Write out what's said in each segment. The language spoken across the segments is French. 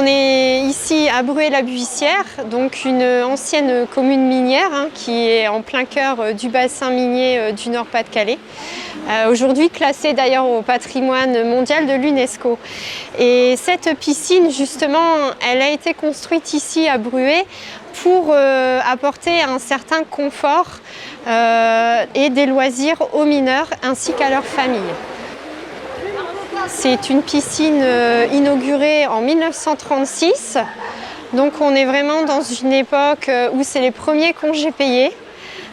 On est ici à Bruay-la-Buissière, donc une ancienne commune minière qui est en plein cœur du bassin minier du Nord-Pas-de-Calais. Aujourd'hui classée d'ailleurs au patrimoine mondial de l'UNESCO. Et cette piscine, justement, elle a été construite ici à Bruay pour apporter un certain confort et des loisirs aux mineurs ainsi qu'à leurs familles. C'est une piscine inaugurée en 1936, donc on est vraiment dans une époque où c'est les premiers congés payés.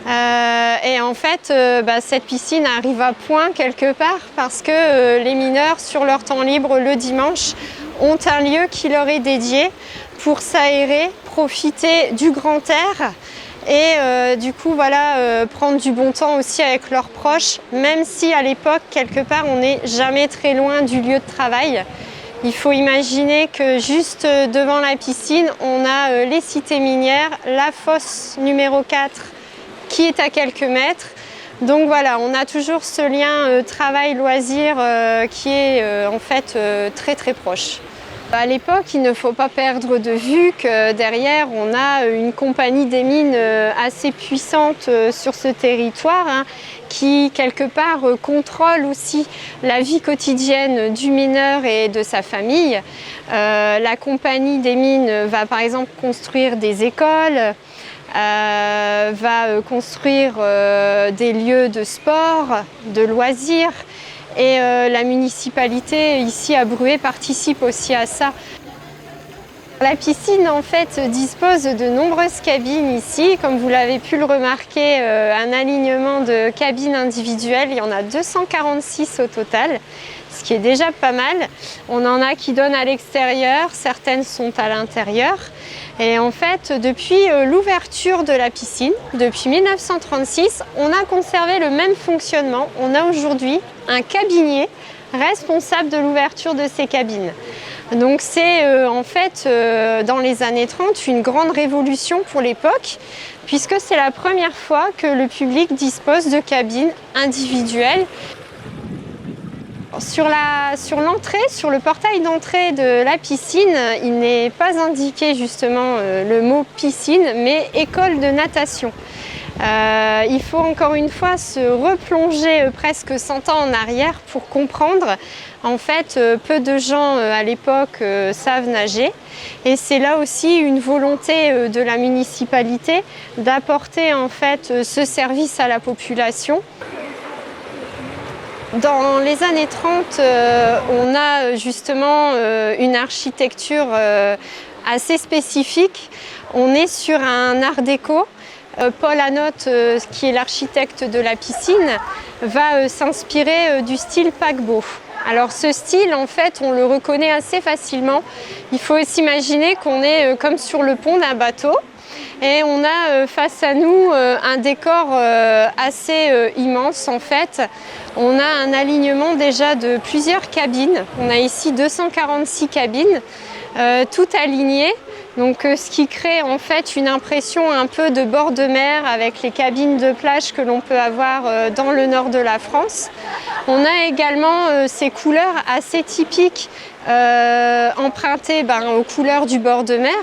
Et en fait, cette piscine arrive à point quelque part parce que les mineurs, sur leur temps libre le dimanche, ont un lieu qui leur est dédié pour s'aérer, profiter du grand air et du coup prendre du bon temps aussi avec leurs proches, même si à l'époque, quelque part, on n'est jamais très loin du lieu de travail. Il faut imaginer que juste devant la piscine, on a les cités minières, la fosse numéro 4 qui est à quelques mètres. Donc voilà, on a toujours ce lien travail-loisir qui est en fait très très proche. À l'époque, il ne faut pas perdre de vue que derrière, on a une compagnie des mines assez puissante sur ce territoire qui, quelque part, contrôle aussi la vie quotidienne du mineur et de sa famille. La compagnie des mines va par exemple construire des écoles, va construire des lieux de sport, de loisirs. Et la municipalité ici à Bruay participe aussi à ça. La piscine en fait dispose de nombreuses cabines ici, comme vous l'avez pu le remarquer, un alignement de cabines individuelles, il y en a 246 au total, ce qui est déjà pas mal. On en a qui donnent à l'extérieur, certaines sont à l'intérieur. Et en fait, depuis l'ouverture de la piscine, depuis 1936, on a conservé le même fonctionnement. On a aujourd'hui un cabinier responsable de l'ouverture de ces cabines. Donc c'est en fait dans les années 30 une grande révolution pour l'époque, puisque c'est la première fois que le public dispose de cabines individuelles. Sur l'entrée, sur le portail d'entrée de la piscine, il n'est pas indiqué justement le mot piscine, mais école de natation. Il faut encore une fois se replonger presque 100 ans en arrière pour comprendre. En fait, peu de gens à l'époque savent nager et c'est là aussi une volonté de la municipalité d'apporter en fait ce service à la population. Dans les années 30, on a justement une architecture assez spécifique. On est sur un art déco. Paul Hanotte, qui est l'architecte de la piscine, va s'inspirer du style paquebot. Alors ce style, en fait, on le reconnaît assez facilement. Il faut s'imaginer qu'on est comme sur le pont d'un bateau. Et on a face à nous un décor assez immense en fait. On a un alignement déjà de plusieurs cabines. On a ici 246 cabines, toutes alignées. Donc ce qui crée en fait une impression un peu de bord de mer avec les cabines de plage que l'on peut avoir dans le nord de la France. On a également ces couleurs assez typiques empruntées aux couleurs du bord de mer,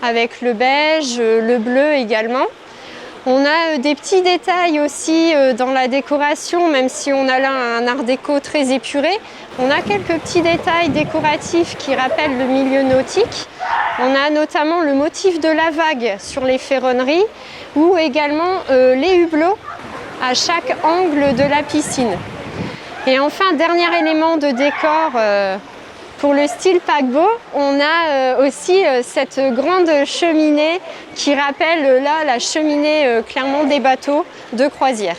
avec le beige, le bleu également. On a des petits détails aussi dans la décoration, même si on a là un art déco très épuré. On a quelques petits détails décoratifs qui rappellent le milieu nautique. On a notamment le motif de la vague sur les ferronneries ou également les hublots à chaque angle de la piscine. Et enfin, dernier élément de décor pour le style paquebot, on a aussi cette grande cheminée qui rappelle là la cheminée clairement des bateaux de croisière.